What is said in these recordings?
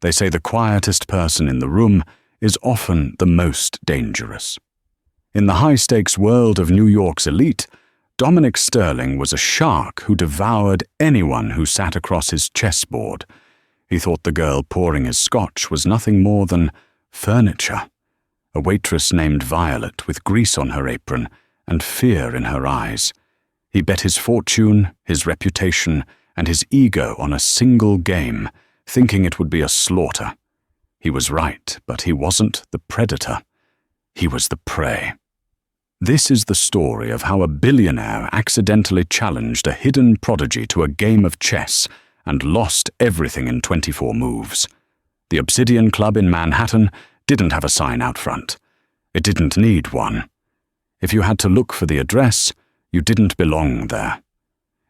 They say the quietest person in the room is often the most dangerous. In the high-stakes world of New York's elite, Dominic Sterling was a shark who devoured anyone who sat across his chessboard. He thought the girl pouring his scotch was nothing more than furniture. A waitress named Violet with grease on her apron and fear in her eyes. He bet his fortune, his reputation, and his ego on a single game, thinking it would be a slaughter. He was right, but he wasn't the predator. He was the prey. This is the story of how a billionaire accidentally challenged a hidden prodigy to a game of chess and lost everything in 24 moves. The Obsidian Club in Manhattan didn't have a sign out front. It didn't need one. If you had to look for the address, you didn't belong there.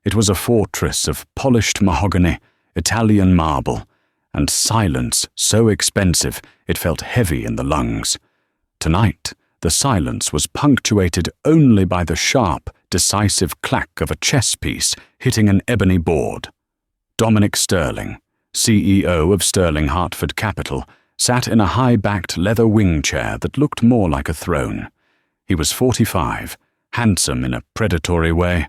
It was a fortress of polished mahogany, Italian marble, and silence so expensive it felt heavy in the lungs. Tonight, the silence was punctuated only by the sharp, decisive clack of a chess piece hitting an ebony board. Dominic Sterling, CEO of Sterling Hartford Capital, sat in a high-backed leather wing chair that looked more like a throne. He was 45, handsome in a predatory way,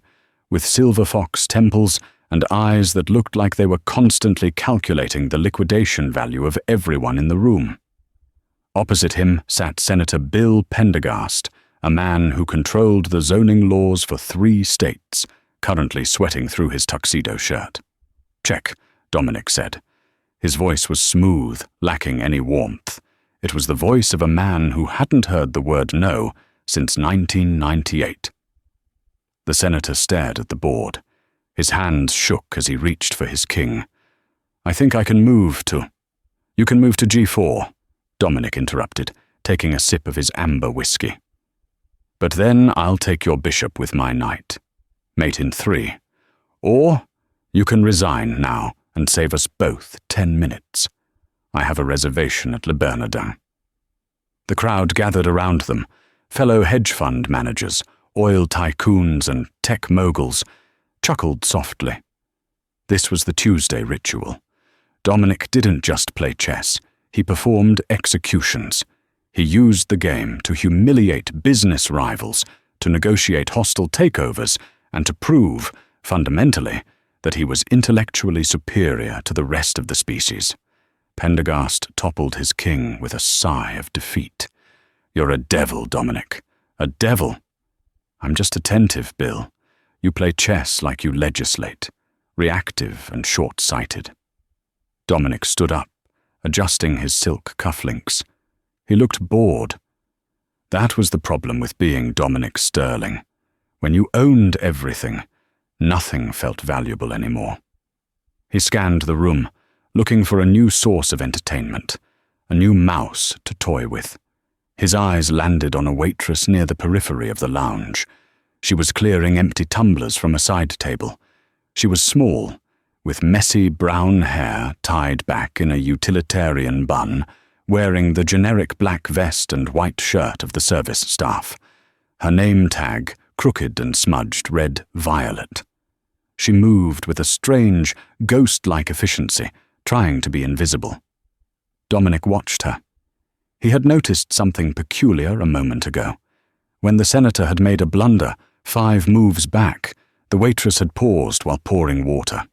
with silver fox temples and eyes that looked like they were constantly calculating the liquidation value of everyone in the room. Opposite him sat Senator Bill Pendergast, a man who controlled the zoning laws for 3 states, currently sweating through his tuxedo shirt. "Check," Dominic said. His voice was smooth, lacking any warmth. It was the voice of a man who hadn't heard the word no since 1998. The senator stared at the board. His hands shook as he reached for his king. "I think I can move to—" "You can move to G4, Dominic interrupted, taking a sip of his amber whiskey. "But then I'll take your bishop with my knight. Mate in 3. Or you can resign now and save us both 10 minutes. I have a reservation at Le Bernardin." The crowd gathered around them, fellow hedge fund managers, oil tycoons and tech moguls, chuckled softly. This was the Tuesday ritual. Dominic didn't just play chess, he performed executions. He used the game to humiliate business rivals, to negotiate hostile takeovers, and to prove, fundamentally, that he was intellectually superior to the rest of the species. Pendergast toppled his king with a sigh of defeat. "You're a devil, Dominic. A devil." "I'm just attentive, Bill. You play chess like you legislate, reactive and short-sighted." Dominic stood up, adjusting his silk cufflinks. He looked bored. That was the problem with being Dominic Sterling. When you owned everything, nothing felt valuable anymore. He scanned the room, looking for a new source of entertainment, a new mouse to toy with. His eyes landed on a waitress near the periphery of the lounge. She was clearing empty tumblers from a side table. She was small, with messy brown hair tied back in a utilitarian bun, wearing the generic black vest and white shirt of the service staff. Her name tag, crooked and smudged, read Violet. She moved with a strange, ghost-like efficiency, trying to be invisible. Dominic watched her. He had noticed something peculiar a moment ago. When the senator had made a blunder, 5 moves back, the waitress had paused while pouring water.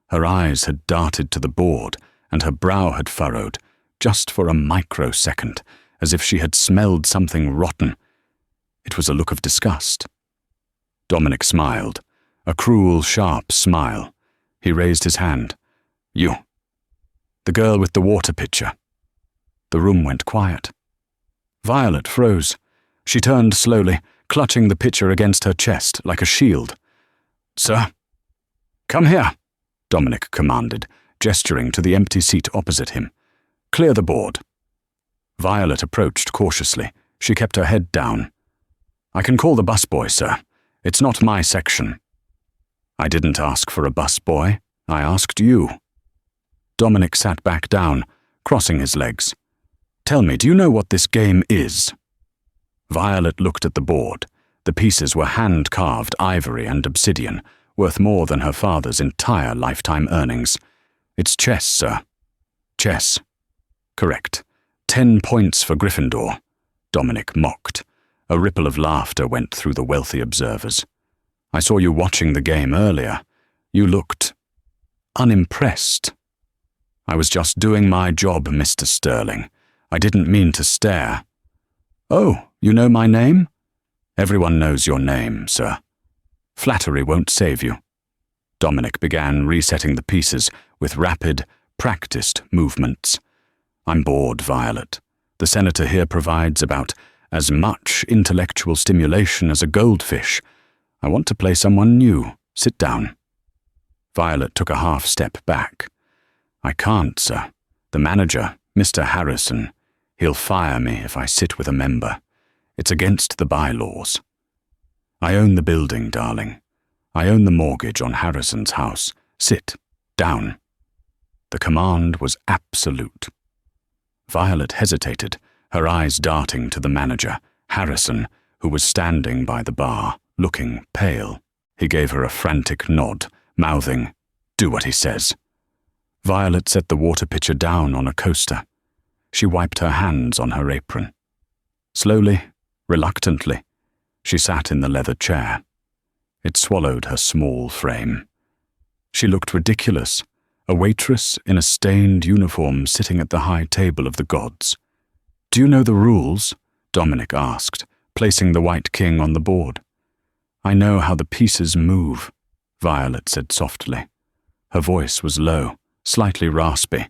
Her eyes had darted to the board, and her brow had furrowed, just for a microsecond, as if she had smelled something rotten. It was a look of disgust. Dominic smiled, a cruel, sharp smile. He raised his hand. "You." "The girl with the water pitcher." The room went quiet. Violet froze. She turned slowly, clutching the pitcher against her chest like a shield. "Sir?" "Come here," Dominic commanded, gesturing to the empty seat opposite him. "Clear the board." Violet approached cautiously. She kept her head down. "I can call the busboy, sir. It's not my section." "I didn't ask for a busboy. I asked you." Dominic sat back down, crossing his legs. "Tell me, do you know what this game is?" Violet looked at the board. The pieces were hand-carved ivory and obsidian, worth more than her father's entire lifetime earnings. "It's chess, sir." "Chess," Correct. 10 points for Gryffindor, Dominic mocked. A ripple of laughter went through the wealthy observers. I saw you watching the game earlier. You looked unimpressed. I was just doing my job, Mr. Sterling. I didn't mean to stare. Oh, you know my name? Everyone knows your name, sir. Flattery won't save you. Dominic began resetting the pieces with rapid, practiced movements. I'm bored, Violet. The senator here provides about as much intellectual stimulation as a goldfish. I want to play someone new. Sit down. Violet took a half step back. I can't, sir. The manager, Mr. Harrison, he'll fire me if I sit with a member. It's against the bylaws. I own the building, darling. I own the mortgage on Harrison's house. Sit down. The command was absolute. Violet hesitated, her eyes darting to the manager, Harrison, who was standing by the bar, looking pale. He gave her a frantic nod, mouthing, "Do what he says." Violet set the water pitcher down on a coaster. She wiped her hands on her apron. Slowly, reluctantly, she sat in the leather chair. It swallowed her small frame. She looked ridiculous, a waitress in a stained uniform sitting at the high table of the gods. "Do you know the rules?" Dominic asked, placing the white king on the board. "I know how the pieces move," Violet said softly. Her voice was low, slightly raspy.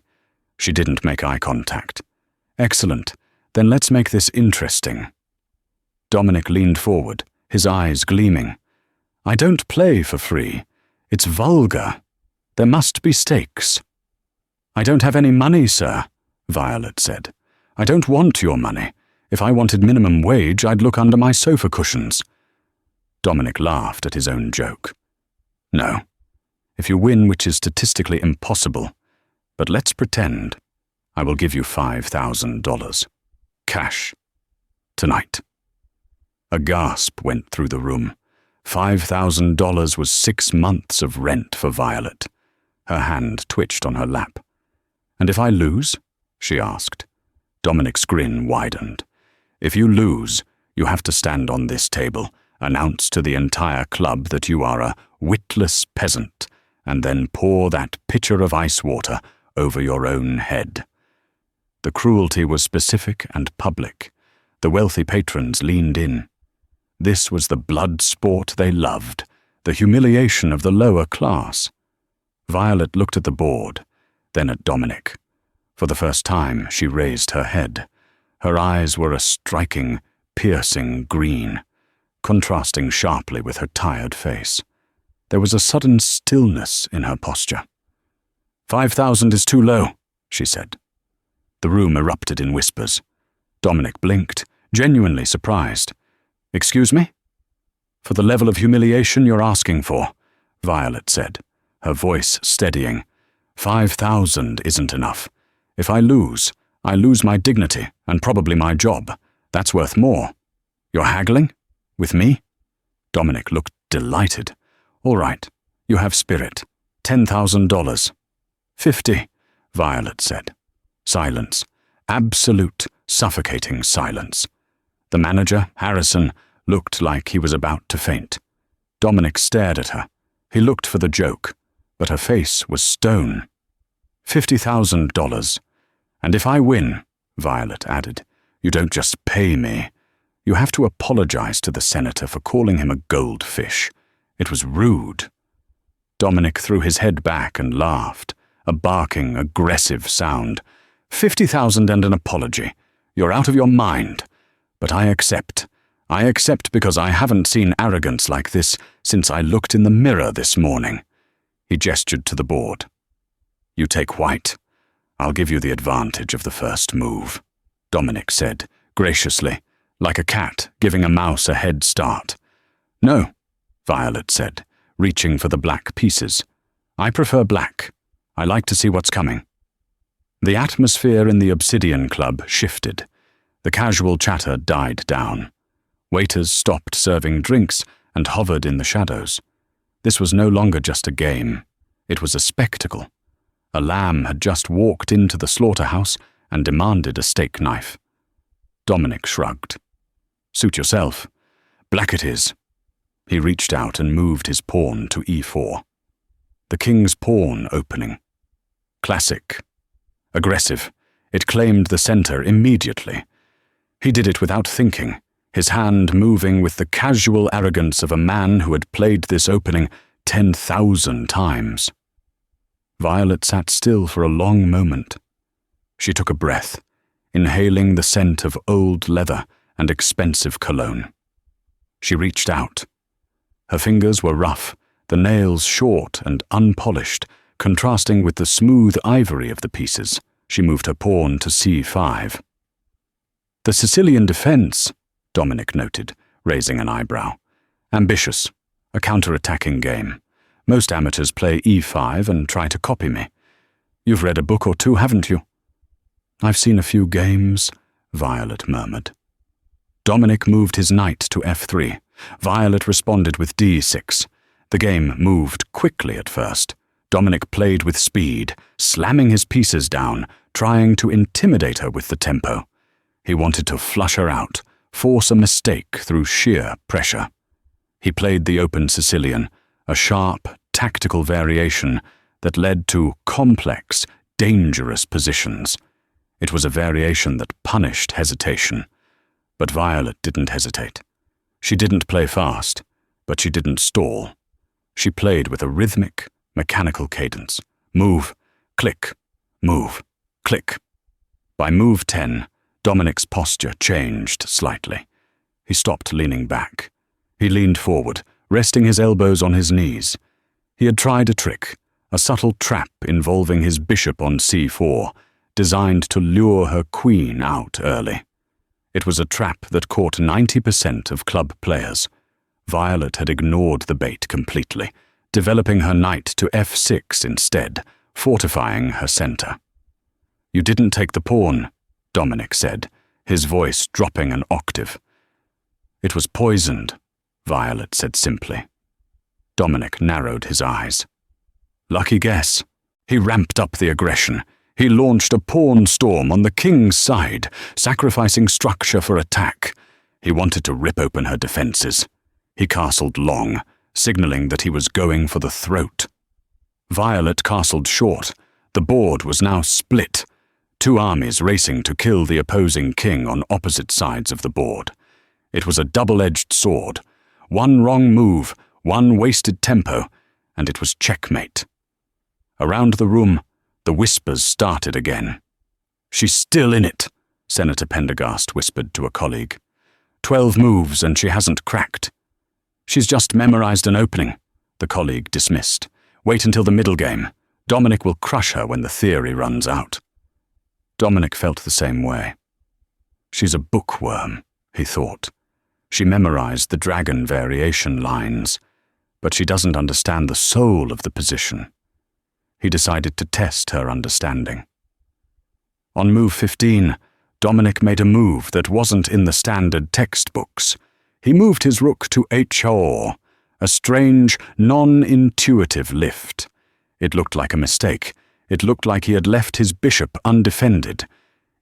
She didn't make eye contact. "Excellent. Then let's make this interesting." Dominic leaned forward, his eyes gleaming. "I don't play for free. It's vulgar. There must be stakes." "I don't have any money, sir," Violet said. "I don't want your money. If I wanted minimum wage, I'd look under my sofa cushions." Dominic laughed at his own joke. "No. If you win, which is statistically impossible, but let's pretend, I will give you $5,000. Cash. Tonight." A gasp went through the room. $5,000 was 6 months of rent for Violet. Her hand twitched on her lap. "And if I lose?" she asked. Dominic's grin widened. "If you lose, you have to stand on this table, announce to the entire club that you are a witless peasant, and then pour that pitcher of ice water over your own head." The cruelty was specific and public. The wealthy patrons leaned in. This was the blood sport they loved, the humiliation of the lower class. Violet looked at the board, then at Dominic. For the first time, she raised her head. Her eyes were a striking, piercing green, contrasting sharply with her tired face. There was a sudden stillness in her posture. "5,000 is too low," she said. The room erupted in whispers. Dominic blinked, genuinely surprised. "Excuse me?" "For the level of humiliation you're asking for," Violet said, her voice steadying. 5,000 isn't enough. If I lose my dignity and probably my job. That's worth more. You're haggling? With me?" Dominic looked delighted. "All right, you have spirit. $10,000. 50, Violet said. Silence. Absolute, suffocating silence. The manager, Harrison, looked like he was about to faint. Dominic stared at her. He looked for the joke, but her face was stone. $50,000. And if I win, Violet added, you don't just pay me. You have to apologize to the senator for calling him a goldfish. It was rude. Dominic threw his head back and laughed, a barking, aggressive sound. 50,000 and an apology. You're out of your mind. But I accept. I accept because I haven't seen arrogance like this since I looked in the mirror this morning. He gestured to the board. You take white. I'll give you the advantage of the first move, Dominic said, graciously, like a cat giving a mouse a head start. No, Violet said, reaching for the black pieces. I prefer black. I like to see what's coming. The atmosphere in the Obsidian Club shifted. The casual chatter died down. Waiters stopped serving drinks and hovered in the shadows. This was no longer just a game. It was a spectacle. A lamb had just walked into the slaughterhouse, and demanded a steak knife. Dominic shrugged. "Suit yourself. Black it is." He reached out and moved his pawn to e4. The king's pawn opening. Classic. Aggressive. It claimed the center immediately. He did it without thinking, his hand moving with the casual arrogance of a man who had played this opening 10,000 times. Violet sat still for a long moment. She took a breath, inhaling the scent of old leather and expensive cologne. She reached out. Her fingers were rough, the nails short and unpolished, contrasting with the smooth ivory of the pieces. She moved her pawn to c5. "The Sicilian defense," Dominic noted, raising an eyebrow. "Ambitious. A counter-attacking game. Most amateurs play e5 and try to copy me. You've read a book or two, haven't you?" "I've seen a few games," Violet murmured. Dominic moved his knight to f3. Violet responded with d6. The game moved quickly at first. Dominic played with speed, slamming his pieces down, trying to intimidate her with the tempo. He wanted to flush her out, force a mistake through sheer pressure. He played the open Sicilian, a sharp, tactical variation that led to complex, dangerous positions. It was a variation that punished hesitation. But Violet didn't hesitate. She didn't play fast, but she didn't stall. She played with a rhythmic, mechanical cadence. Move, click, move, click. By move 10, Dominic's posture changed slightly. He stopped leaning back. He leaned forward, resting his elbows on his knees. He had tried a trick, a subtle trap involving his bishop on c4, designed to lure her queen out early. It was a trap that caught 90% of club players. Violet had ignored the bait completely, developing her knight to f6 instead, fortifying her center. "You didn't take the pawn," Dominic said, his voice dropping an octave. "It was poisoned," Violet said simply. Dominic narrowed his eyes. Lucky guess. He ramped up the aggression. He launched a pawn storm on the king's side, sacrificing structure for attack. He wanted to rip open her defenses. He castled long, signaling that he was going for the throat. Violet castled short. The board was now split. Two armies racing to kill the opposing king on opposite sides of the board. It was a double-edged sword. One wrong move, one wasted tempo, and it was checkmate. Around the room, the whispers started again. "She's still in it," Senator Pendergast whispered to a colleague. 12 moves and she hasn't cracked." "She's just memorized an opening," the colleague dismissed. "Wait until the middle game. Dominic will crush her when the theory runs out." Dominic felt the same way. She's a bookworm, he thought. She memorized the dragon variation lines, but she doesn't understand the soul of the position. He decided to test her understanding. On move 15, Dominic made a move that wasn't in the standard textbooks. He moved his rook to h4, a strange, non-intuitive lift. It looked like a mistake. It looked like he had left his bishop undefended.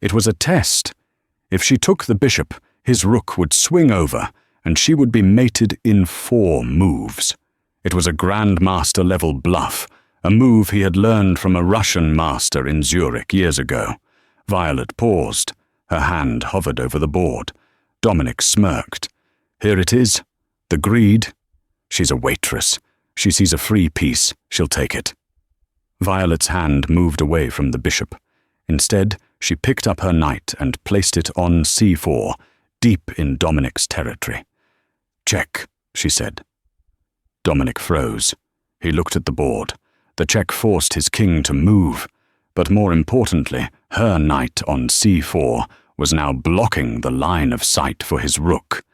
It was a test. If she took the bishop, his rook would swing over, and she would be mated in 4 moves. It was a grandmaster-level bluff, a move he had learned from a Russian master in Zurich years ago. Violet paused. Her hand hovered over the board. Dominic smirked. Here it is. The greed. She's a waitress. She sees a free piece. She'll take it. Violet's hand moved away from the bishop. Instead, she picked up her knight and placed it on c4, deep in Dominic's territory. "Check," she said. Dominic froze. He looked at the board. The check forced his king to move, but more importantly, her knight on c4 was now blocking the line of sight for his rook.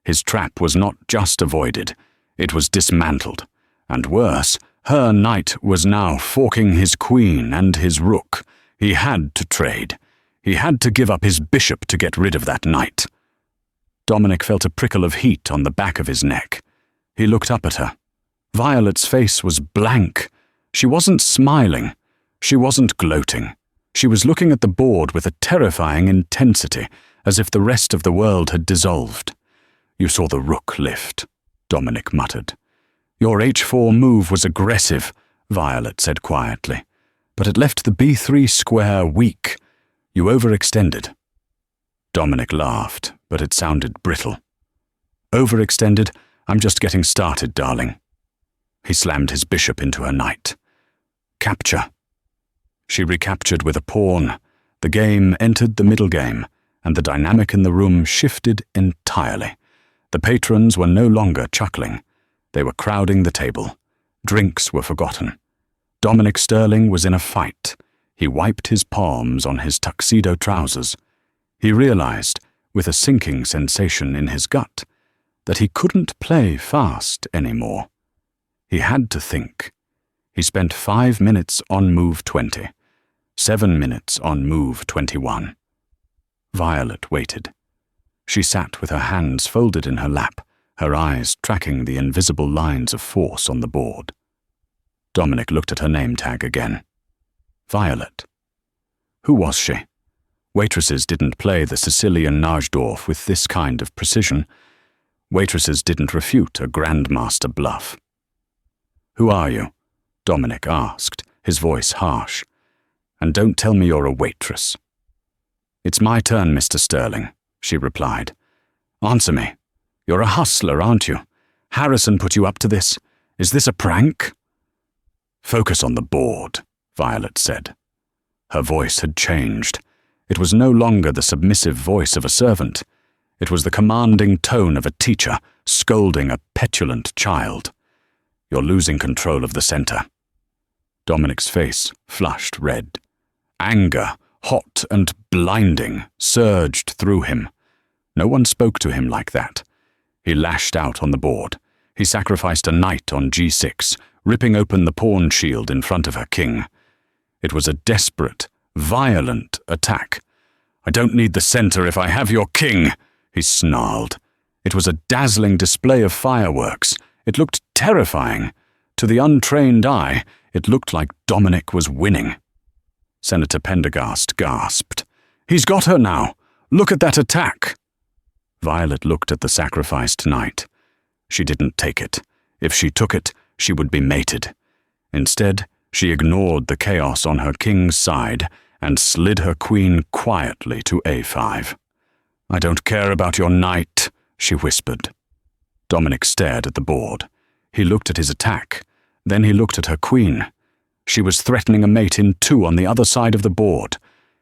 His trap was not just avoided, it was dismantled, and worse, her knight was now forking his queen and his rook. He had to trade. He had to give up his bishop to get rid of that knight. Dominic felt a prickle of heat on the back of his neck. He looked up at her. Violet's face was blank. She wasn't smiling. She wasn't gloating. She was looking at the board with a terrifying intensity, as if the rest of the world had dissolved. "You saw the rook lift," Dominic muttered. "Your h4 move was aggressive," Violet said quietly, "but it left the b3 square weak. You overextended." Dominic laughed, but it sounded brittle. "Overextended? I'm just getting started, darling." He slammed his bishop into her knight. "Capture." She recaptured with a pawn. The game entered the middle game, and the dynamic in the room shifted entirely. The patrons were no longer chuckling. They were crowding the table. Drinks were forgotten. Dominic Sterling was in a fight. He wiped his palms on his tuxedo trousers. He realized, with a sinking sensation in his gut, that he couldn't play fast anymore. He had to think. He spent 5 minutes on move 20, 7 minutes on move 21. Violet waited. She sat with her hands folded in her lap, her eyes tracking the invisible lines of force on the board. Dominic looked at her name tag again. Violet. Who was she? Waitresses didn't play the Sicilian Najdorf with this kind of precision. Waitresses didn't refute a grandmaster bluff. "Who are you?" Dominic asked, his voice harsh. "And don't tell me you're a waitress." "It's my turn, Mr. Sterling," she replied. "Answer me. You're a hustler, aren't you? Harrison put you up to this. Is this a prank?" "Focus on the board," Violet said. Her voice had changed. It was no longer the submissive voice of a servant. It was the commanding tone of a teacher scolding a petulant child. "You're losing control of the center." Dominic's face flushed red. Anger, hot and blinding, surged through him. No one spoke to him like that. He lashed out on the board. He sacrificed a knight on g6, ripping open the pawn shield in front of her king. It was a desperate, violent attack. "I don't need the center if I have your king," he snarled. It was a dazzling display of fireworks. It looked terrifying. To the untrained eye, it looked like Dominic was winning. Senator Pendergast gasped. "He's got her now! Look at that attack!" Violet looked at the sacrificed knight. She didn't take it. If she took it, she would be mated. Instead, she ignored the chaos on her king's side and slid her queen quietly to a5. "I don't care about your knight," she whispered. Dominic stared at the board. He looked at his attack. Then he looked at her queen. She was threatening a mate in 2 on the other side of the board.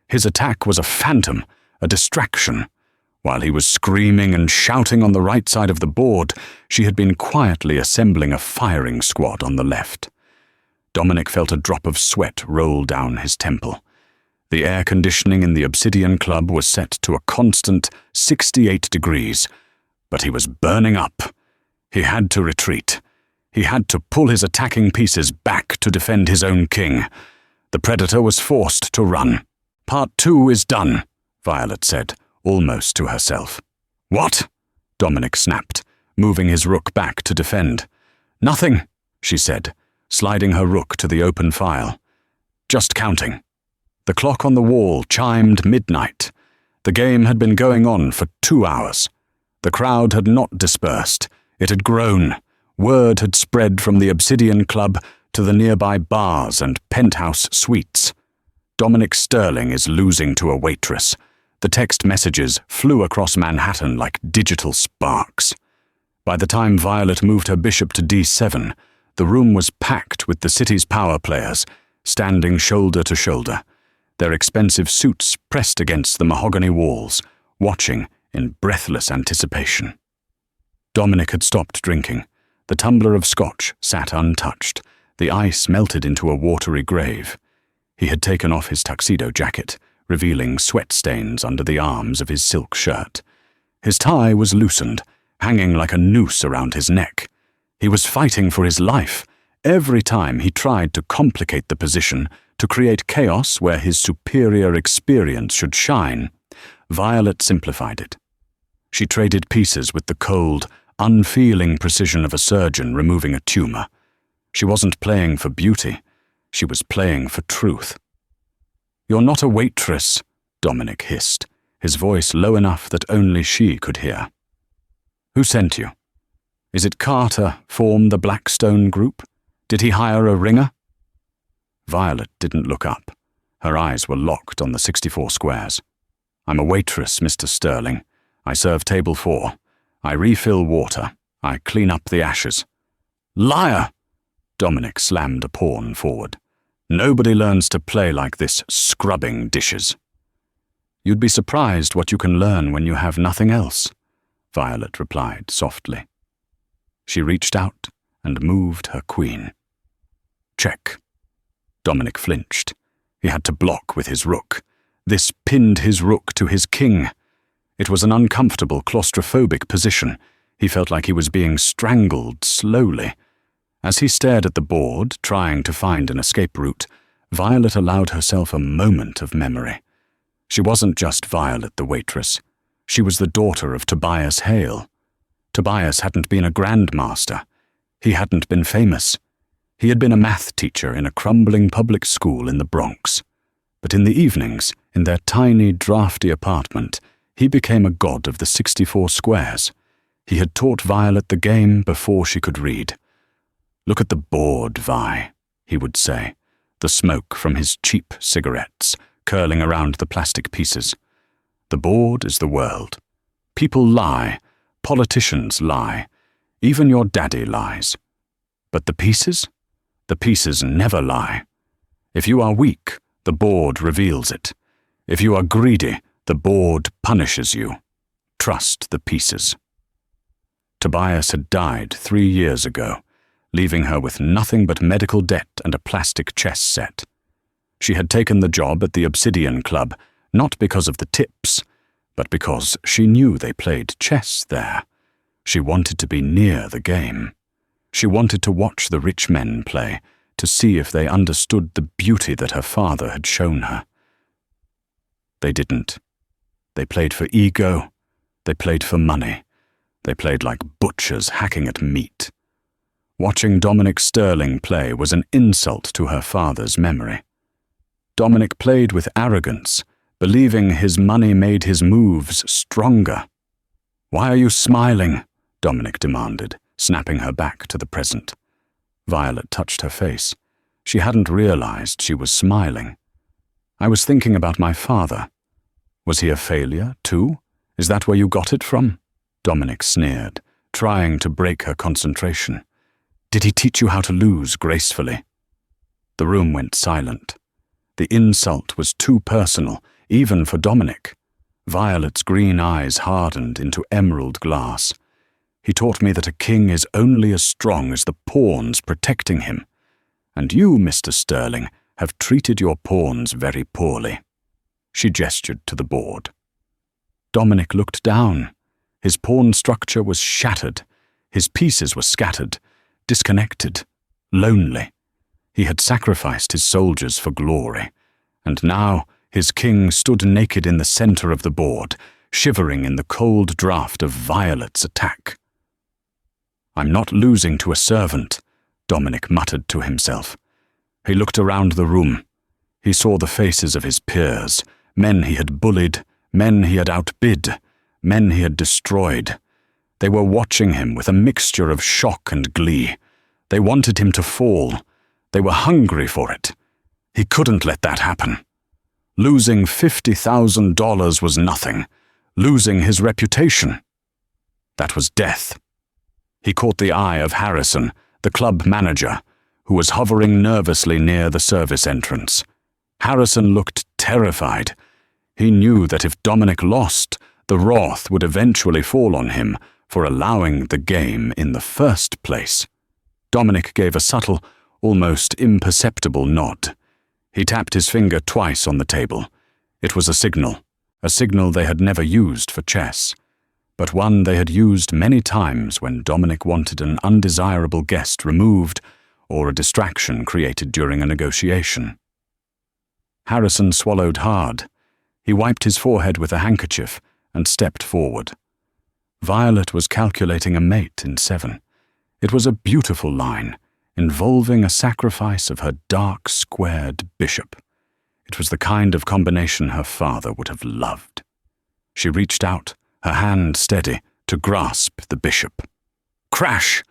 His attack was a phantom, a distraction. While he was screaming and shouting on the right side of the board, she had been quietly assembling a firing squad on the left. Dominic felt a drop of sweat roll down his temple. The air conditioning in the Obsidian Club was set to a constant 68 degrees, but he was burning up. He had to retreat. He had to pull his attacking pieces back to defend his own king. The predator was forced to run. "Part 2 is done," Violet said, almost to herself. "What?" Dominic snapped, moving his rook back to defend. "Nothing," she said, sliding her rook to the open file. "Just counting." The clock on the wall chimed midnight. The game had been going on for 2 hours. The crowd had not dispersed. It had grown. Word had spread from the Obsidian Club to the nearby bars and penthouse suites. "Dominic Sterling is losing to a waitress." The text messages flew across Manhattan like digital sparks. By the time Violet moved her bishop to d7, the room was packed with the city's power players, standing shoulder to shoulder, their expensive suits pressed against the mahogany walls, watching in breathless anticipation. Dominic had stopped drinking. The tumbler of scotch sat untouched. The ice melted into a watery grave. He had taken off his tuxedo jacket, revealing sweat stains under the arms of his silk shirt. His tie was loosened, hanging like a noose around his neck. He was fighting for his life. Every time he tried to complicate the position, to create chaos where his superior experience should shine, Violet simplified it. She traded pieces with the cold, unfeeling precision of a surgeon removing a tumor. She wasn't playing for beauty. She was playing for truth. "You're not a waitress," Dominic hissed, his voice low enough that only she could hear. "Who sent you? Is it Carter form the Blackstone Group? Did he hire a ringer?" Violet didn't look up. Her eyes were locked on the 64 squares. "I'm a waitress, Mr. Sterling. I serve table 4. I refill water. I clean up the ashes." "Liar!" Dominic slammed a pawn forward. "Nobody learns to play like this scrubbing dishes." "You'd be surprised what you can learn when you have nothing else," Violet replied softly. She reached out and moved her queen. "Check." Dominic flinched. He had to block with his rook. This pinned his rook to his king. It was an uncomfortable, claustrophobic position. He felt like he was being strangled slowly. As he stared at the board, trying to find an escape route, Violet allowed herself a moment of memory. She wasn't just Violet the waitress. She was the daughter of Tobias Hale. Tobias hadn't been a grandmaster. He hadn't been famous. He had been a math teacher in a crumbling public school in the Bronx. But in the evenings, in their tiny, drafty apartment, he became a god of the 64 squares. He had taught Violet the game before she could read. "Look at the board, Vi," he would say, the smoke from his cheap cigarettes curling around the plastic pieces. "The board is the world. People lie. Politicians lie. Even your daddy lies. But the pieces? The pieces never lie. If you are weak, the board reveals it. If you are greedy, the board punishes you. Trust the pieces." Tobias had died 3 years ago, leaving her with nothing but medical debt and a plastic chess set. She had taken the job at the Obsidian Club, not because of the tips, but because she knew they played chess there. She wanted to be near the game. She wanted to watch the rich men play, to see if they understood the beauty that her father had shown her. They didn't. They played for ego. They played for money. They played like butchers hacking at meat. Watching Dominic Sterling play was an insult to her father's memory. Dominic played with arrogance, believing his money made his moves stronger. "Why are you smiling?" Dominic demanded, snapping her back to the present. Violet touched her face. She hadn't realized she was smiling. "I was thinking about my father." "Was he a failure, too? Is that where you got it from?" Dominic sneered, trying to break her concentration. "Did he teach you how to lose gracefully?" The room went silent. The insult was too personal, even for Dominic. Violet's green eyes hardened into emerald glass. "He taught me that a king is only as strong as the pawns protecting him. And you, Mr. Sterling, have treated your pawns very poorly." She gestured to the board. Dominic looked down. His pawn structure was shattered. His pieces were scattered, disconnected, lonely. He had sacrificed his soldiers for glory, and now his king stood naked in the center of the board, shivering in the cold draft of Violet's attack. "I'm not losing to a servant," Dominic muttered to himself. He looked around the room. He saw the faces of his peers, men he had bullied, men he had outbid, men he had destroyed. They were watching him with a mixture of shock and glee. They wanted him to fall. They were hungry for it. He couldn't let that happen. Losing $50,000 was nothing. Losing his reputation, that was death. He caught the eye of Harrison, the club manager, who was hovering nervously near the service entrance. Harrison looked terrified. He knew that if Dominic lost, the wrath would eventually fall on him for allowing the game in the first place. Dominic gave a subtle, almost imperceptible nod. He tapped his finger twice on the table. It was a signal they had never used for chess, but one they had used many times when Dominic wanted an undesirable guest removed or a distraction created during a negotiation. Harrison swallowed hard. He wiped his forehead with a handkerchief and stepped forward. Violet was calculating a mate in 7. It was a beautiful line, involving a sacrifice of her dark, squared bishop. It was the kind of combination her father would have loved. She reached out, her hand steady, to grasp the bishop. Crash!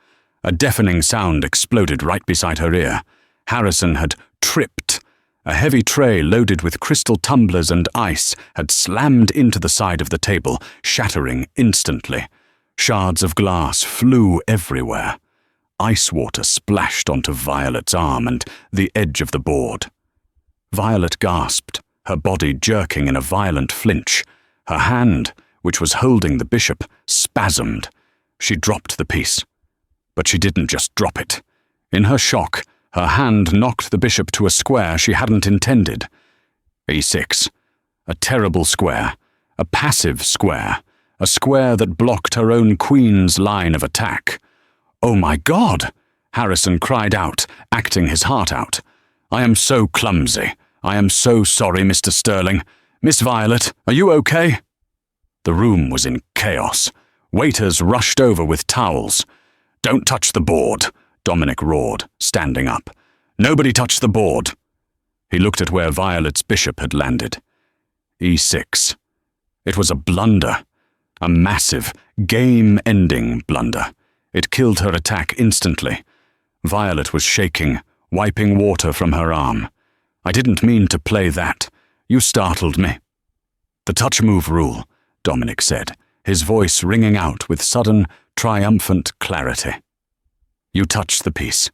A deafening sound exploded right beside her ear. Harrison had tripped. A heavy tray loaded with crystal tumblers and ice had slammed into the side of the table, shattering instantly. Shards of glass flew everywhere. Ice water splashed onto Violet's arm and the edge of the board. Violet gasped, her body jerking in a violent flinch. Her hand, which was holding the bishop, spasmed. She dropped the piece. But she didn't just drop it. In her shock, her hand knocked the bishop to a square she hadn't intended. E6. A terrible square. A passive square. A square that blocked her own queen's line of attack. "Oh my God!" Harrison cried out, acting his heart out. "I am so clumsy. I am so sorry, Mr. Sterling. Miss Violet, are you okay?" The room was in chaos. Waiters rushed over with towels. "Don't touch the board," Dominic roared, standing up. "Nobody touch the board." He looked at where Violet's bishop had landed. E6. It was a blunder. A massive, game-ending blunder. It killed her attack instantly. Violet was shaking, wiping water from her arm. "I didn't mean to play that. You startled me." "The touch move rule," Dominic said, his voice ringing out with sudden, triumphant clarity. "You touched the piece.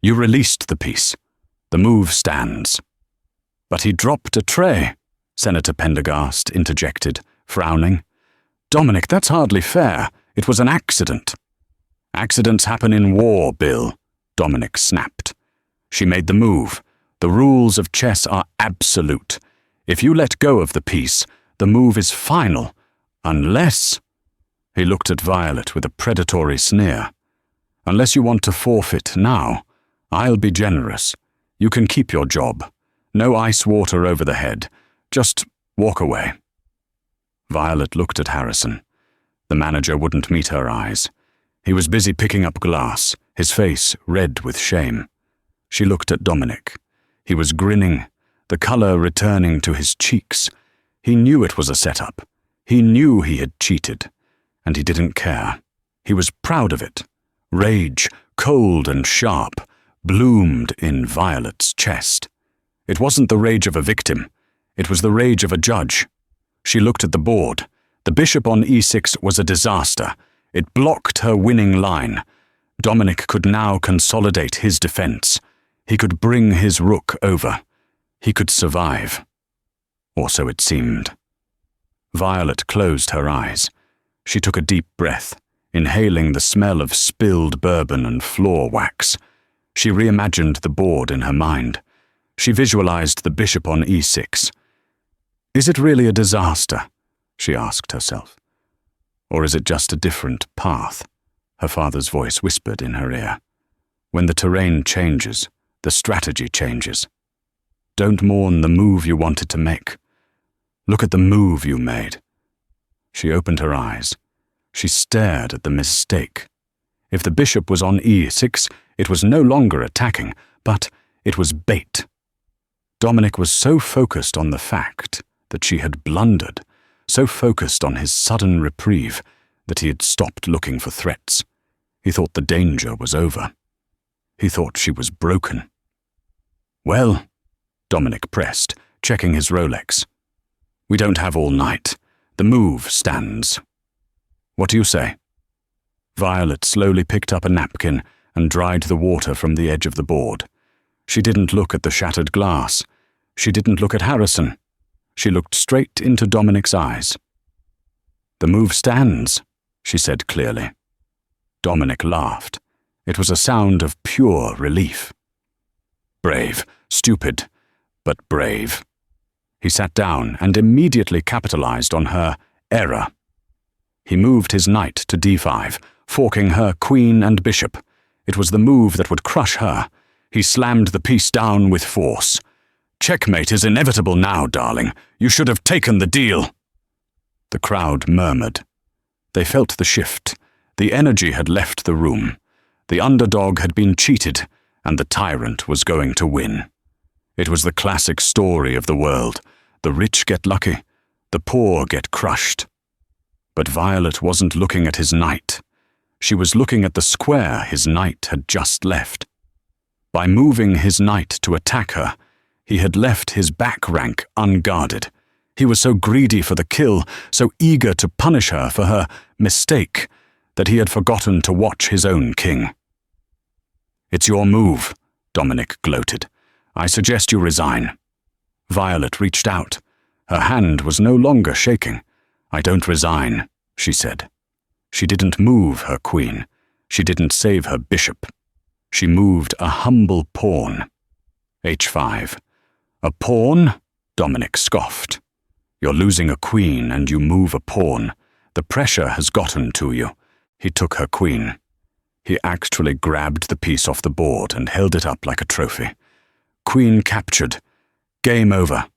You released the piece. The move stands." "But he dropped a tray," Senator Pendergast interjected, frowning. "Dominic, that's hardly fair. It was an accident." "Accidents happen in war, Bill," Dominic snapped. "She made the move. The rules of chess are absolute. If you let go of the piece, the move is final, unless—" He looked at Violet with a predatory sneer. "Unless you want to forfeit now, I'll be generous. You can keep your job. No ice water over the head. Just walk away." Violet looked at Harrison. The manager wouldn't meet her eyes. He was busy picking up glass, his face red with shame. She looked at Dominic. He was grinning, the color returning to his cheeks. He knew it was a setup. He knew he had cheated. And he didn't care. He was proud of it. Rage, cold and sharp, bloomed in Violet's chest. It wasn't the rage of a victim. It was the rage of a judge. She looked at the board. The bishop on e6 was a disaster. It blocked her winning line. Dominic could now consolidate his defense. He could bring his rook over. He could survive. Or so it seemed. Violet closed her eyes. She took a deep breath, inhaling the smell of spilled bourbon and floor wax. She reimagined the board in her mind. She visualized the bishop on e6. "Is it really a disaster?" she asked herself. "Or is it just a different path?" her father's voice whispered in her ear. "When the terrain changes, the strategy changes. Don't mourn the move you wanted to make. Look at the move you made." She opened her eyes. She stared at the mistake. If the bishop was on e6, it was no longer attacking, but it was bait. Dominic was so focused on the fact that she had blundered, so focused on his sudden reprieve that he had stopped looking for threats. He thought the danger was over. He thought she was broken. "Well," Dominic pressed, checking his Rolex. "We don't have all night. The move stands. What do you say?" Violet slowly picked up a napkin and dried the water from the edge of the board. She didn't look at the shattered glass. She didn't look at Harrison. She looked straight into Dominic's eyes. "The move stands," she said clearly. Dominic laughed. It was a sound of pure relief. "Brave, stupid, but brave." He sat down and immediately capitalized on her error. He moved his knight to d5, forking her queen and bishop. It was the move that would crush her. He slammed the piece down with force. "Checkmate is inevitable now, darling. You should have taken the deal." The crowd murmured. They felt the shift. The energy had left the room. The underdog had been cheated, and the tyrant was going to win. It was the classic story of the world. The rich get lucky, the poor get crushed. But Violet wasn't looking at his knight. She was looking at the square his knight had just left. By moving his knight to attack her, he had left his back rank unguarded. He was so greedy for the kill, so eager to punish her for her mistake, that he had forgotten to watch his own king. "It's your move," Dominic gloated. "I suggest you resign." Violet reached out. Her hand was no longer shaking. "I don't resign," she said. She didn't move her queen. She didn't save her bishop. She moved a humble pawn. H5. "A pawn?" Dominic scoffed. "You're losing a queen and you move a pawn. The pressure has gotten to you." He took her queen. He actually grabbed the piece off the board and held it up like a trophy. "Queen captured. Game over."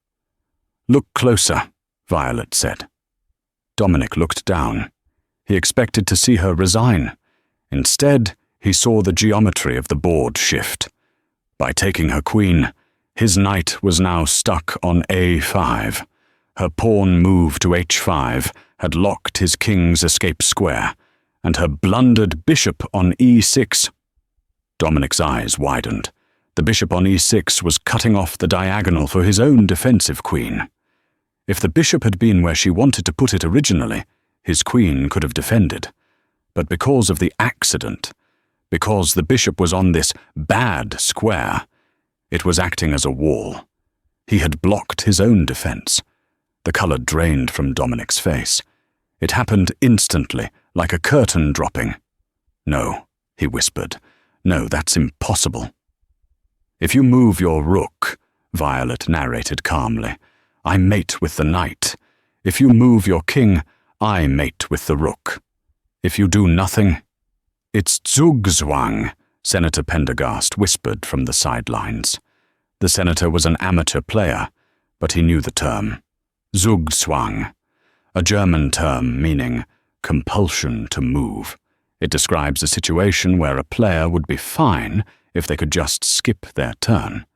"Look closer," Violet said. Dominic looked down. He expected to see her resign. Instead, he saw the geometry of the board shift. By taking her queen, his knight was now stuck on A5. Her pawn move to H5 had locked his king's escape square, and her blundered bishop on E6. Dominic's eyes widened. The bishop on E6 was cutting off the diagonal for his own defensive queen. If the bishop had been where she wanted to put it originally, his queen could have defended. But because of the accident, because the bishop was on this bad square, it was acting as a wall. He had blocked his own defense. The color drained from Dominic's face. It happened instantly, like a curtain dropping. "No," he whispered. "No, that's impossible." "If you move your rook," Violet narrated calmly, "I mate with the knight. If you move your king, I mate with the rook. If you do nothing—" "It's Zugzwang," Senator Pendergast whispered from the sidelines. The senator was an amateur player, but he knew the term. Zugzwang, a German term meaning compulsion to move. It describes a situation where a player would be fine if they could just skip their turn.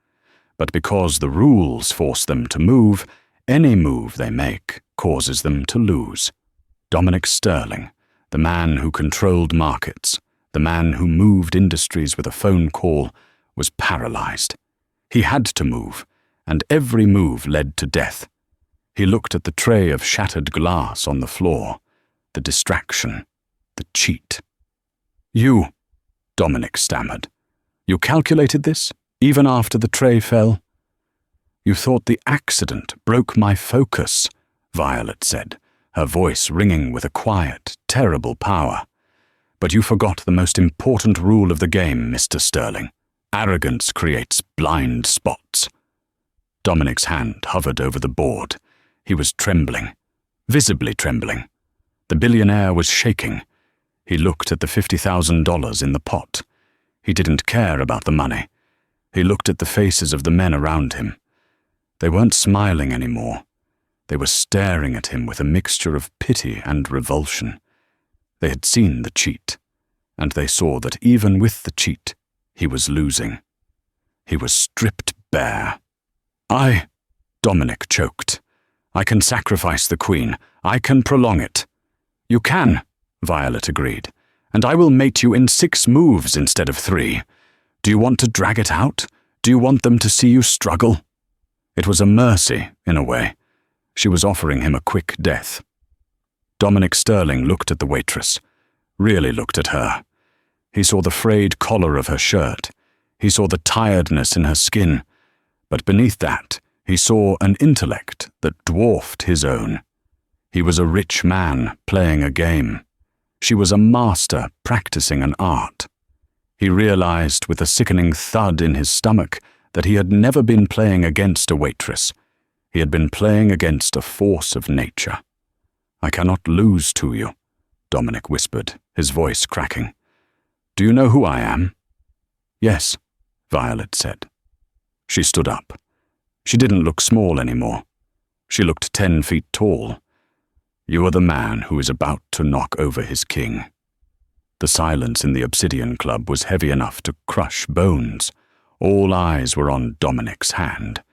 But because the rules force them to move, any move they make causes them to lose. Dominic Sterling, the man who controlled markets, the man who moved industries with a phone call, was paralyzed. He had to move, and every move led to death. He looked at the tray of shattered glass on the floor, the distraction, the cheat. "You," Dominic stammered. "You calculated this, even after the tray fell?" "You thought the accident broke my focus," Violet said, her voice ringing with a quiet, terrible power. "But you forgot the most important rule of the game, Mr. Sterling. Arrogance creates blind spots." Dominic's hand hovered over the board. He was trembling, visibly trembling. The billionaire was shaking. He looked at the $50,000 in the pot. He didn't care about the money. He looked at the faces of the men around him. They weren't smiling anymore. They were staring at him with a mixture of pity and revulsion. They had seen the cheat, and they saw that even with the cheat, he was losing. He was stripped bare. Dominic choked. "I can sacrifice the queen. I can prolong it." "You can," Violet agreed, "and I will mate you in 6 moves instead of 3. Do you want to drag it out? Do you want them to see you struggle?" It was a mercy, in a way. She was offering him a quick death. Dominic Sterling looked at the waitress, really looked at her. He saw the frayed collar of her shirt. He saw the tiredness in her skin. But beneath that, he saw an intellect that dwarfed his own. He was a rich man playing a game. She was a master practicing an art. He realized with a sickening thud in his stomach that he had never been playing against a waitress. He had been playing against a force of nature. "I cannot lose to you," Dominic whispered, his voice cracking. "Do you know who I am?" "Yes," Violet said. She stood up. She didn't look small anymore. She looked 10 feet tall. "You are the man who is about to knock over his king." The silence in the Obsidian Club was heavy enough to crush bones, All eyes were on Dominic's hand.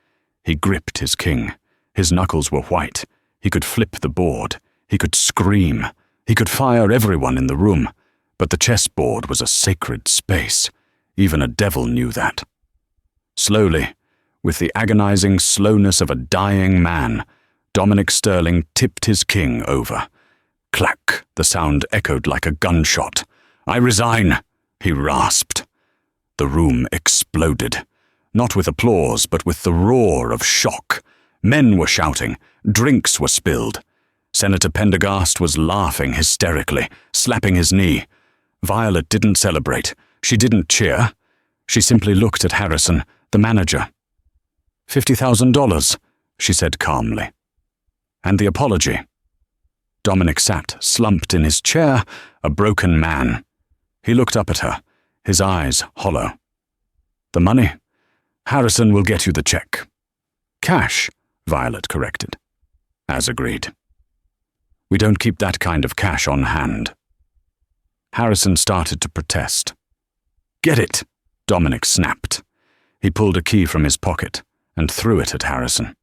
He gripped his king. His knuckles were white. He could flip the board. He could scream. He could fire everyone in the room. But the chessboard was a sacred space. Even a devil knew that. Slowly, with the agonizing slowness of a dying man, Dominic Sterling tipped his king over. Clack, the sound echoed like a gunshot. "I resign," he rasped. The room exploded, not with applause, but with the roar of shock. Men were shouting, drinks were spilled. Senator Pendergast was laughing hysterically, slapping his knee. Violet didn't celebrate. She didn't cheer. She simply looked at Harrison, the manager. $50,000, she said calmly. And the apology. Dominic sat, slumped in his chair, a broken man. He looked up at her, his eyes hollow. "The money? Harrison will get you the check." "Cash," Violet corrected. "As agreed." "We don't keep that kind of cash on hand." Harrison started to protest. "Get it," Dominic snapped. He pulled a key from his pocket and threw it at Harrison.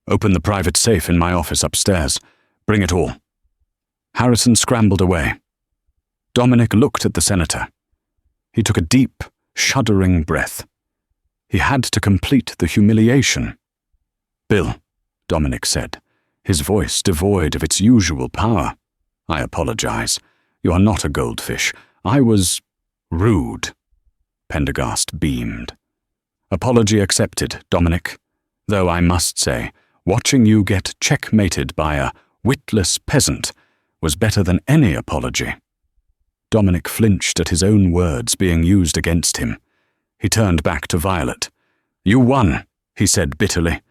"Open the private safe in my office upstairs. Bring it all." Harrison scrambled away. Dominic looked at the senator. He took a deep, shuddering breath. He had to complete the humiliation. "Bill," Dominic said, his voice devoid of its usual power. "I apologize. You are not a goldfish. I was rude." Pendergast beamed. "Apology accepted, Dominic. Though I must say, watching you get checkmated by a witless peasant was better than any apology." Dominic flinched at his own words being used against him. He turned back to Violet. "You won," he said bitterly.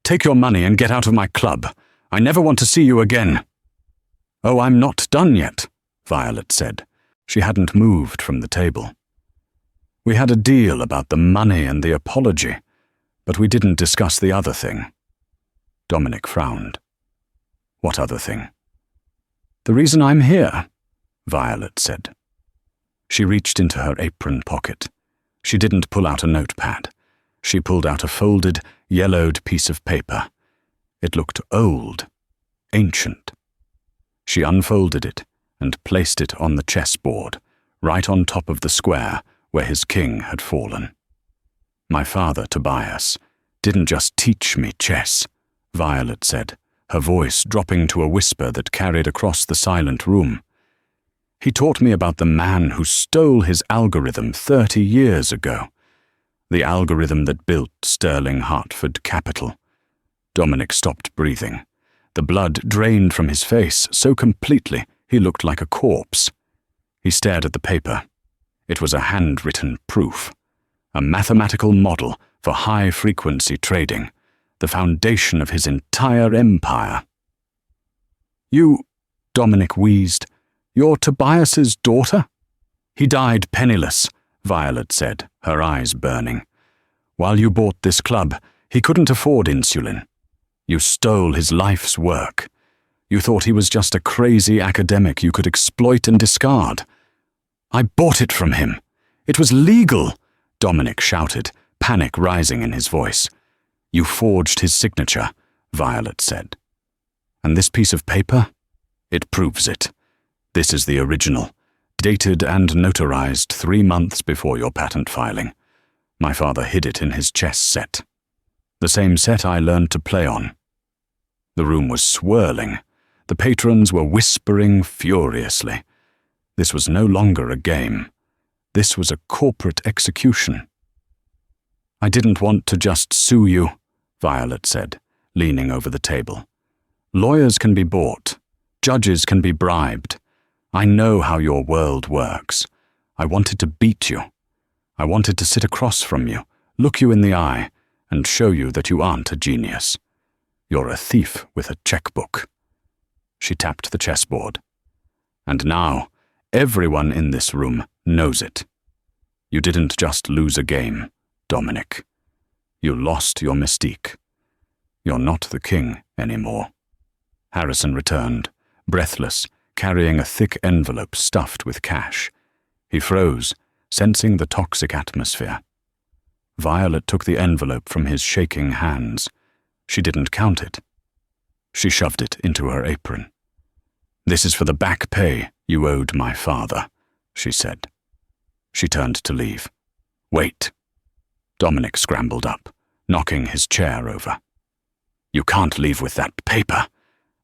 "Take your money and get out of my club. I never want to see you again." "Oh, I'm not done yet," Violet said. She hadn't moved from the table. "We had a deal about the money and the apology, but we didn't discuss the other thing." Dominic frowned. "What other thing?" "The reason I'm here," Violet said. She reached into her apron pocket. She didn't pull out a notepad. She pulled out a folded, yellowed piece of paper. It looked old, ancient. She unfolded it and placed it on the chessboard, right on top of the square where his king had fallen. "My father, Tobias, didn't just teach me chess," Violet said, her voice dropping to a whisper that carried across the silent room. "He taught me about the man who stole his algorithm 30 years ago. The algorithm that built Sterling Hartford Capital." Dominic stopped breathing. The blood drained from his face so completely he looked like a corpse. He stared at the paper. It was a handwritten proof. A mathematical model for high-frequency trading. The foundation of his entire empire. "You," Dominic wheezed, "you're Tobias's daughter?" "He died penniless," Violet said, her eyes burning. "While you bought this club, he couldn't afford insulin. You stole his life's work. You thought he was just a crazy academic you could exploit and discard." "I bought it from him. It was legal," Dominic shouted, panic rising in his voice. "You forged his signature," Violet said. "And this piece of paper? It proves it. This is the original, dated and notarized 3 months before your patent filing. My father hid it in his chess set. The same set I learned to play on." The room was swirling. The patrons were whispering furiously. This was no longer a game. This was a corporate execution. "I didn't want to just sue you," Violet said, leaning over the table. "Lawyers can be bought. Judges can be bribed. I know how your world works. I wanted to beat you. I wanted to sit across from you, look you in the eye, and show you that you aren't a genius. You're a thief with a checkbook." She tapped the chessboard. "And now, everyone in this room knows it. You didn't just lose a game, Dominic. You lost your mystique. You're not the king anymore." Harrison returned, breathless, carrying a thick envelope stuffed with cash. He froze, sensing the toxic atmosphere. Violet took the envelope from his shaking hands. She didn't count it. She shoved it into her apron. "This is for the back pay you owed my father," she said. She turned to leave. "Wait." Dominic scrambled up, knocking his chair over. "You can't leave with that paper.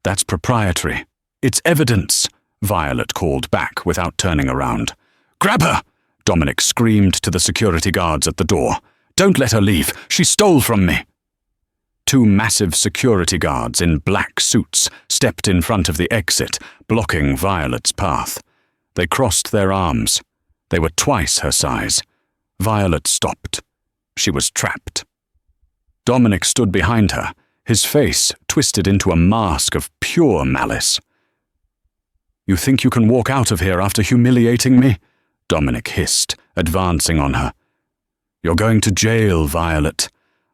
That's proprietary. It's evidence," Violet called back without turning around. "Grab her!" Dominic screamed to the security guards at the door. "Don't let her leave. She stole from me." Two massive security guards in black suits stepped in front of the exit, blocking Violet's path. They crossed their arms. They were twice her size. Violet stopped. She was trapped. Dominic stood behind her, his face twisted into a mask of pure malice. "You think you can walk out of here after humiliating me?" Dominic hissed, advancing on her. "You're going to jail, Violet.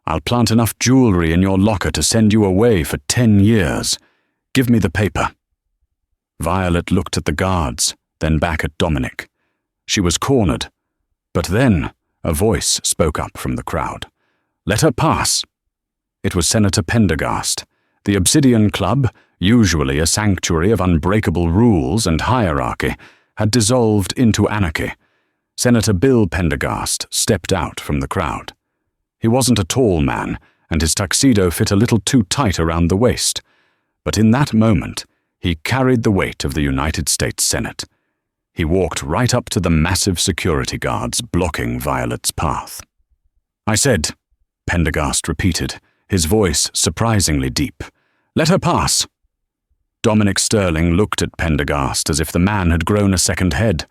I'll plant enough jewelry in your locker to send you away for 10 years. Give me the paper." Violet looked at the guards, then back at Dominic. She was cornered. But then a voice spoke up from the crowd. "Let her pass." It was Senator Pendergast. The Obsidian Club, usually a sanctuary of unbreakable rules and hierarchy, had dissolved into anarchy. Senator Bill Pendergast stepped out from the crowd. He wasn't a tall man, and his tuxedo fit a little too tight around the waist. But in that moment, he carried the weight of the United States Senate. He walked right up to the massive security guards blocking Violet's path. "I said," Pendergast repeated, his voice surprisingly deep, "let her pass." Dominic Sterling looked at Pendergast as if the man had grown a second head.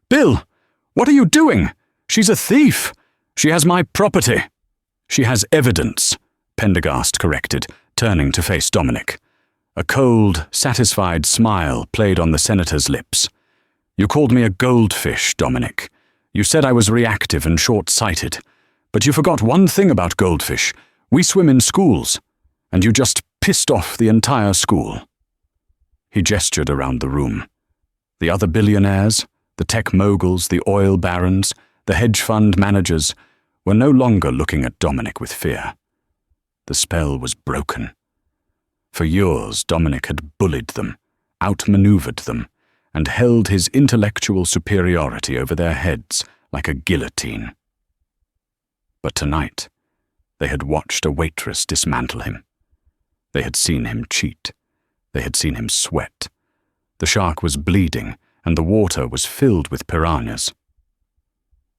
"Bill, what are you doing? She's a thief. She has my property." "She has evidence," Pendergast corrected, turning to face Dominic. A cold, satisfied smile played on the senator's lips. "You called me a goldfish, Dominic. You said I was reactive and short-sighted. But you forgot one thing about goldfish. We swim in schools. And you just pissed off the entire school." He gestured around the room. The other billionaires, the tech moguls, the oil barons, the hedge fund managers, were no longer looking at Dominic with fear. The spell was broken. For years, Dominic had bullied them, outmaneuvered them, and held his intellectual superiority over their heads like a guillotine. But tonight, they had watched a waitress dismantle him. They had seen him cheat. They had seen him sweat. The shark was bleeding, and the water was filled with piranhas.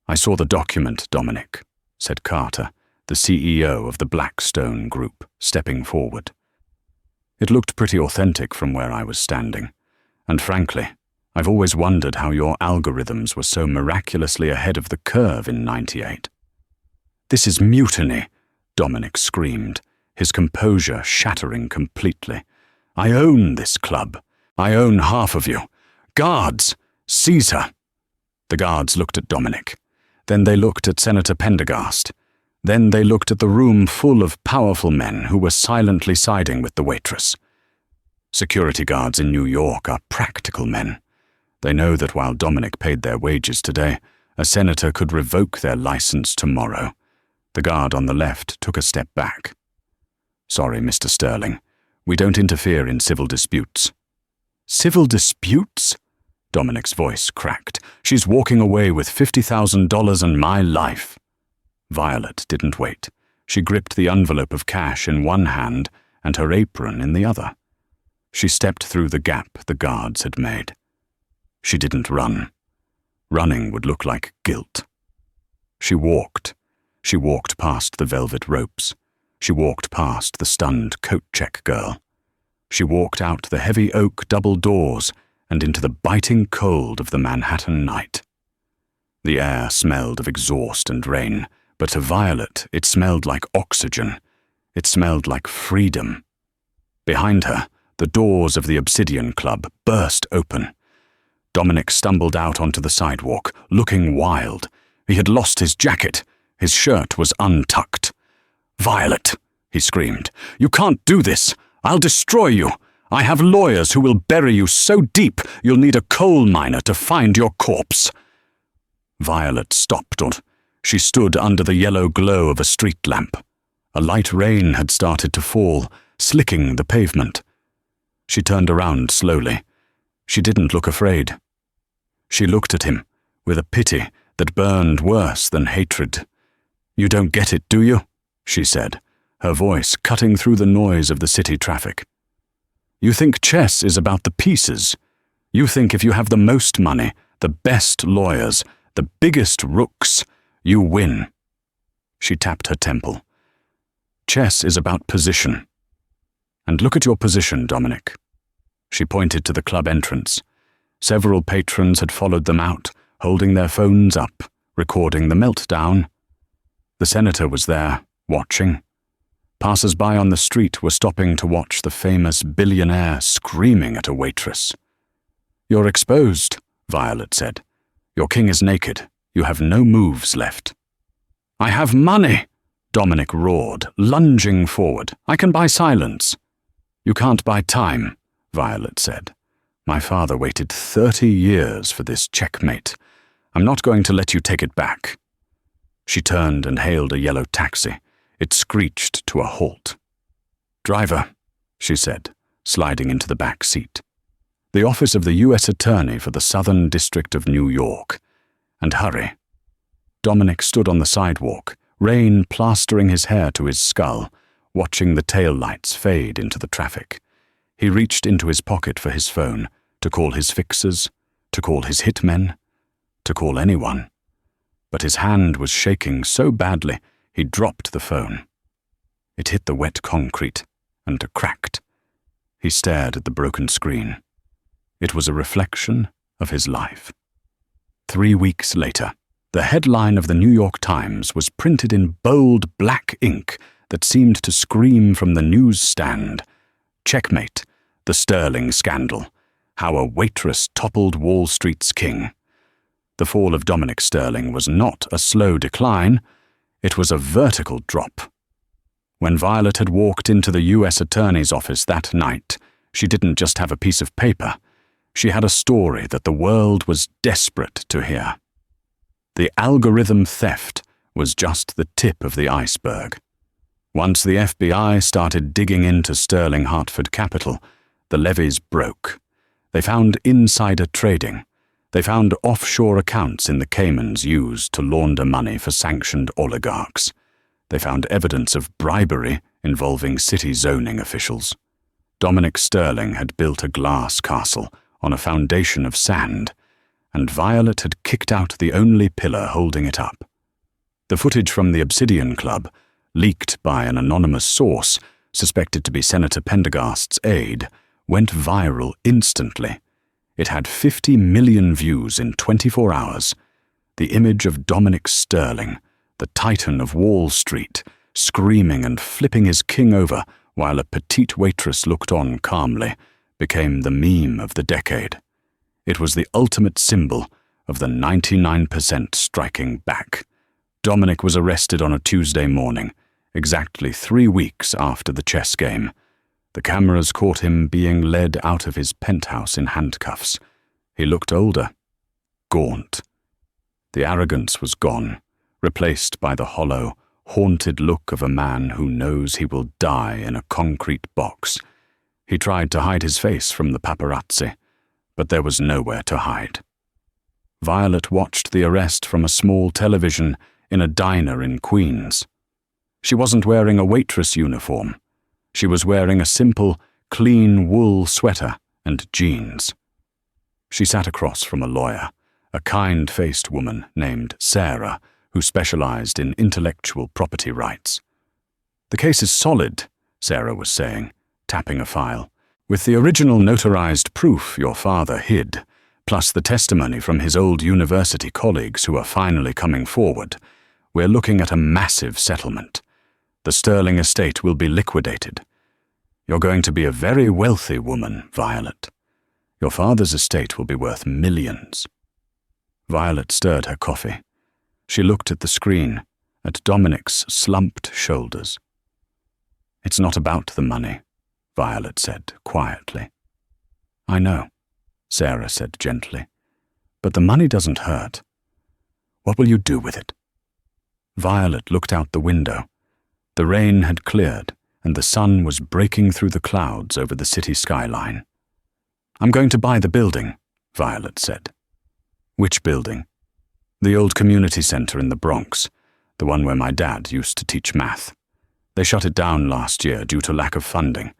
"I saw the document, Dominic," said Carter, the CEO of the Blackstone Group, stepping forward. "It looked pretty authentic from where I was standing, and frankly, I've always wondered how your algorithms were so miraculously ahead of the curve in '98. "This is mutiny," Dominic screamed, his composure shattering completely. "I own this club. I own half of you. Guards, seize her." The guards looked at Dominic. Then they looked at Senator Pendergast. Then they looked at the room full of powerful men who were silently siding with the waitress. Security guards in New York are practical men. They know that while Dominic paid their wages today, a senator could revoke their license tomorrow. The guard on the left took a step back. "Sorry, Mr. Sterling. We don't interfere in civil disputes." "Civil disputes?" Dominic's voice cracked. "She's walking away with $50,000 and my life." Violet didn't wait. She gripped the envelope of cash in one hand and her apron in the other. She stepped through the gap the guards had made. She didn't run. Running would look like guilt. She walked. She walked past the velvet ropes. She walked past the stunned coat-check girl. She walked out the heavy oak double doors and into the biting cold of the Manhattan night. The air smelled of exhaust and rain, but to Violet it smelled like oxygen. It smelled like freedom. Behind her, the doors of the Obsidian Club burst open. Dominic stumbled out onto the sidewalk, looking wild. He had lost his jacket. His shirt was untucked. "Violet," he screamed, "you can't do this. I'll destroy you. I have lawyers who will bury you so deep you'll need a coal miner to find your corpse." Violet stopped. She stood under the yellow glow of a street lamp. A light rain had started to fall, slicking the pavement. She turned around slowly. She didn't look afraid. She looked at him, with a pity that burned worse than hatred. "You don't get it, do you?" she said, her voice cutting through the noise of the city traffic. "You think chess is about the pieces. You think if you have the most money, the best lawyers, the biggest rooks, you win." She tapped her temple. "Chess is about position. And look at your position, Dominic." She pointed to the club entrance. Several patrons had followed them out, holding their phones up, recording the meltdown. The senator was there, watching. Passers-by on the street were stopping to watch the famous billionaire screaming at a waitress. "You're exposed," Violet said. "Your king is naked. You have no moves left." "I have money," Dominic roared, lunging forward. "I can buy silence." "You can't buy time," Violet said. "My father waited 30 years for this checkmate. I'm not going to let you take it back." She turned and hailed a yellow taxi. It screeched to a halt. "Driver," she said, sliding into the back seat. "The office of the U.S. Attorney for the Southern District of New York. And hurry." Dominic stood on the sidewalk, rain plastering his hair to his skull, watching the taillights fade into the traffic. He reached into his pocket for his phone, to call his fixers, to call his hitmen, to call anyone. But his hand was shaking so badly, he dropped the phone. It hit the wet concrete and cracked. He stared at the broken screen. It was a reflection of his life. 3 weeks later, the headline of the New York Times was printed in bold black ink that seemed to scream from the newsstand. "Checkmate, the Sterling Scandal. How a Waitress Toppled Wall Street's King." The fall of Dominic Sterling was not a slow decline. It was a vertical drop. When Violet had walked into the U.S. Attorney's office that night, she didn't just have a piece of paper. She had a story that the world was desperate to hear. The algorithm theft was just the tip of the iceberg. Once the FBI started digging into Sterling Hartford Capital, the levees broke. They found insider trading. They found offshore accounts in the Caymans used to launder money for sanctioned oligarchs. They found evidence of bribery involving city zoning officials. Dominic Sterling had built a glass castle on a foundation of sand, and Violet had kicked out the only pillar holding it up. The footage from the Obsidian Club, leaked by an anonymous source suspected to be Senator Pendergast's aide, went viral instantly. It had 50 million views in 24 hours. The image of Dominic Sterling, the titan of Wall Street, screaming and flipping his king over while a petite waitress looked on calmly, became the meme of the decade. It was the ultimate symbol of the 99% striking back. Dominic was arrested on a Tuesday morning, exactly 3 weeks after the chess game. The cameras caught him being led out of his penthouse in handcuffs. He looked older, gaunt. The arrogance was gone, replaced by the hollow, haunted look of a man who knows he will die in a concrete box. He tried to hide his face from the paparazzi, but there was nowhere to hide. Violet watched the arrest from a small television in a diner in Queens. She wasn't wearing a waitress uniform. She was wearing a simple, clean wool sweater and jeans. She sat across from a lawyer, a kind-faced woman named Sarah, who specialized in intellectual property rights. "The case is solid," Sarah was saying, tapping a file, "with the original notarized proof your father hid, plus the testimony from his old university colleagues who are finally coming forward. We're looking at a massive settlement. The Sterling estate will be liquidated. You're going to be a very wealthy woman, Violet. Your father's estate will be worth millions." Violet stirred her coffee. She looked at the screen, at Dominic's slumped shoulders. "It's not about the money," Violet said quietly. "I know," Sarah said gently, "but the money doesn't hurt. What will you do with it?" Violet looked out the window. The rain had cleared, and the sun was breaking through the clouds over the city skyline. "I'm going to buy the building," Violet said. "Which building?" "The old community center in the Bronx, the one where my dad used to teach math. They shut it down last year due to lack of funding.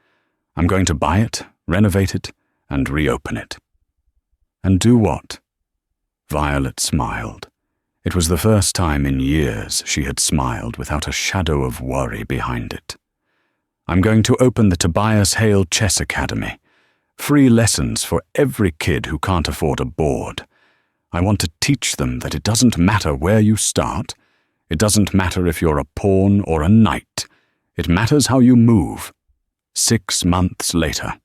I'm going to buy it, renovate it, and reopen it." "And do what?" Violet smiled. It was the first time in years she had smiled without a shadow of worry behind it. "I'm going to open the Tobias Hale Chess Academy. Free lessons for every kid who can't afford a board. I want to teach them that it doesn't matter where you start. It doesn't matter if you're a pawn or a knight. It matters how you move." 6 months later.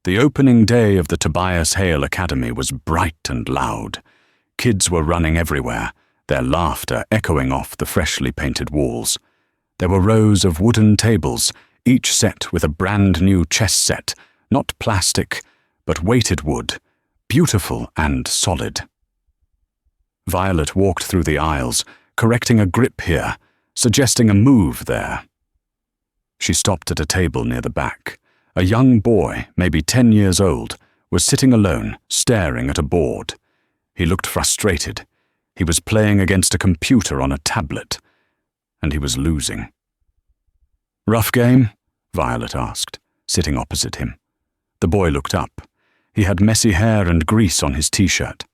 The opening day of the Tobias Hale Academy was bright and loud. Kids were running everywhere, their laughter echoing off the freshly painted walls. There were rows of wooden tables, each set with a brand new chess set, not plastic, but weighted wood, beautiful and solid. Violet walked through the aisles, correcting a grip here, suggesting a move there. She stopped at a table near the back. A young boy, maybe 10 years old, was sitting alone, staring at a board. He looked frustrated. He was playing against a computer on a tablet, and he was losing. "Rough game?" Violet asked, sitting opposite him. The boy looked up. He had messy hair and grease on his t-shirt.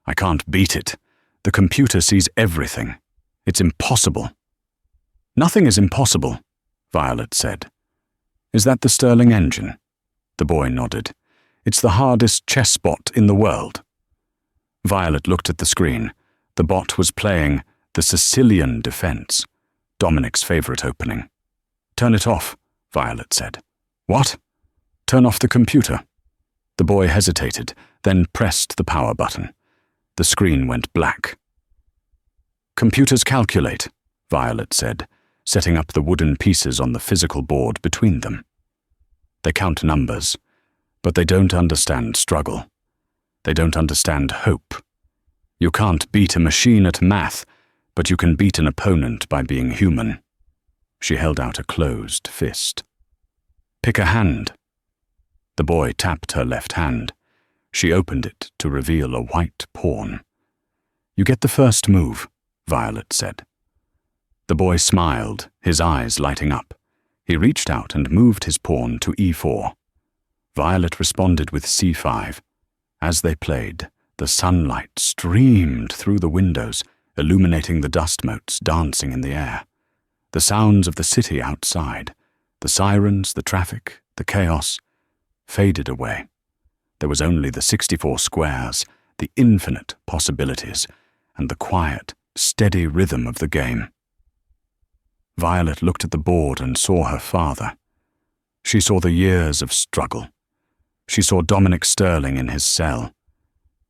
"I can't beat it. The computer sees everything. It's impossible." "Nothing is impossible," Violet said. "Is that the Stirling engine?" The boy nodded. "It's the hardest chess bot in the world." Violet looked at the screen. The bot was playing the Sicilian Defense, Dominic's favorite opening. "Turn it off," Violet said. "What?" "Turn off the computer." The boy hesitated, then pressed the power button. The screen went black. "Computers calculate," Violet said, setting up the wooden pieces on the physical board between them. "They count numbers, but they don't understand struggle. They don't understand hope. You can't beat a machine at math, but you can beat an opponent by being human." She held out a closed fist. "Pick a hand." The boy tapped her left hand. She opened it to reveal a white pawn. "You get the first move," Violet said. The boy smiled, his eyes lighting up. He reached out and moved his pawn to e4. Violet responded with c5. As they played, the sunlight streamed through the windows, illuminating the dust motes dancing in the air. The sounds of the city outside, the sirens, the traffic, the chaos, faded away. There was only the 64 squares, the infinite possibilities, and the quiet, steady rhythm of the game. Violet looked at the board and saw her father. She saw the years of struggle. She saw Dominic Stirling in his cell.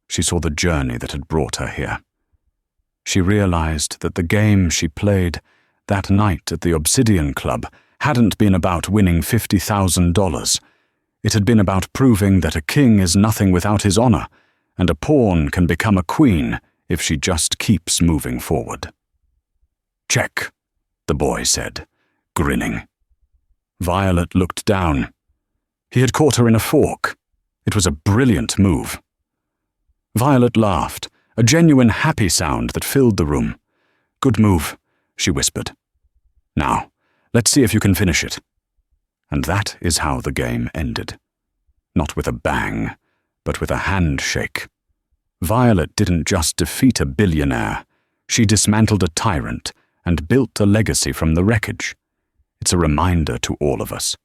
She saw the journey that had brought her here. She realized that the game she played that night at the Obsidian Club hadn't been about winning $50,000. It had been about proving that a king is nothing without his honor, and a pawn can become a queen if she just keeps moving forward. "Check," the boy said, grinning. Violet looked down. He had caught her in a fork. It was a brilliant move. Violet laughed, a genuine happy sound that filled the room. "Good move," she whispered. "Now, let's see if you can finish it." And that is how the game ended. Not with a bang, but with a handshake. Violet didn't just defeat a billionaire. She dismantled a tyrant and built a legacy from the wreckage. It's a reminder to all of us.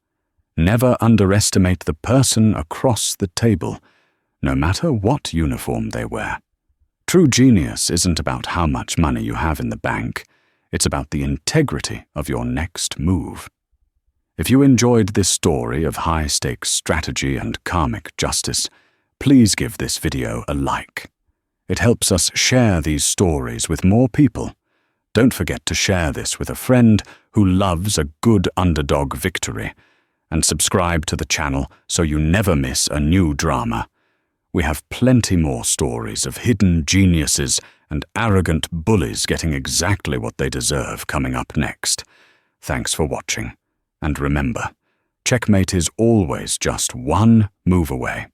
Never underestimate the person across the table, no matter what uniform they wear. True genius isn't about how much money you have in the bank. It's about the integrity of your next move. If you enjoyed this story of high-stakes strategy and karmic justice, please give this video a like. It helps us share these stories with more people. Don't forget to share this with a friend who loves a good underdog victory, and subscribe to the channel so you never miss a new drama. We have plenty more stories of hidden geniuses and arrogant bullies getting exactly what they deserve coming up next. Thanks for watching, and remember, Checkmate is always just one move away.